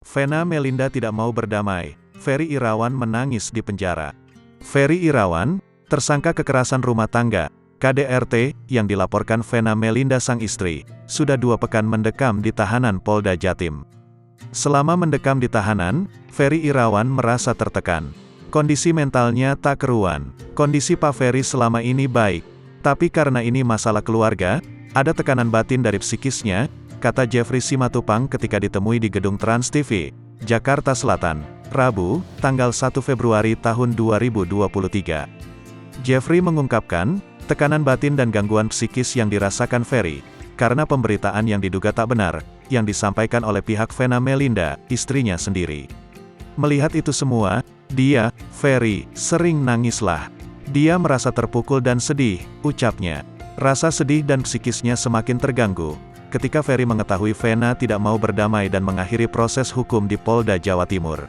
Vena Melinda tidak mau berdamai, Ferry Irawan menangis di penjara. Ferry Irawan, tersangka kekerasan rumah tangga, KDRT, yang dilaporkan Vena Melinda sang istri, sudah 2 pekan mendekam di tahanan Polda Jatim. Selama mendekam di tahanan, Ferry Irawan merasa tertekan. Kondisi mentalnya tak keruan. Kondisi Pak Ferry selama ini baik, tapi karena ini masalah keluarga, ada tekanan batin dari psikisnya, kata Jeffrey Simatupang ketika ditemui di gedung Trans TV, Jakarta Selatan, Rabu, tanggal 1 Februari tahun 2023. Jeffrey mengungkapkan, tekanan batin dan gangguan psikis yang dirasakan Ferry, karena pemberitaan yang diduga tak benar, yang disampaikan oleh pihak Vena Melinda, istrinya sendiri. Melihat itu semua, dia, Ferry, sering nangislah. Dia merasa terpukul dan sedih, ucapnya. Rasa sedih dan psikisnya semakin terganggu ketika Ferry mengetahui Vena tidak mau berdamai dan mengakhiri proses hukum di Polda Jawa Timur.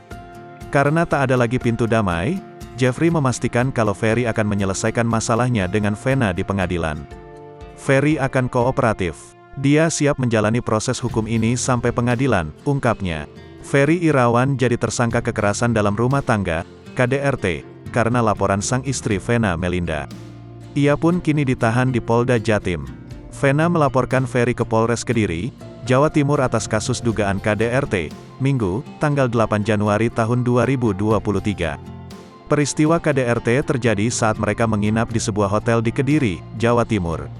Karena tak ada lagi pintu damai, Jeffrey memastikan kalau Ferry akan menyelesaikan masalahnya dengan Vena di pengadilan. Ferry akan kooperatif. Dia siap menjalani proses hukum ini sampai pengadilan, ungkapnya. Ferry Irawan jadi tersangka kekerasan dalam rumah tangga, KDRT, karena laporan sang istri Vena Melinda. Ia pun kini ditahan di Polda Jatim. Vena melaporkan Ferry ke Polres Kediri, Jawa Timur atas kasus dugaan KDRT, Minggu, tanggal 8 Januari tahun 2023. Peristiwa KDRT terjadi saat mereka menginap di sebuah hotel di Kediri, Jawa Timur.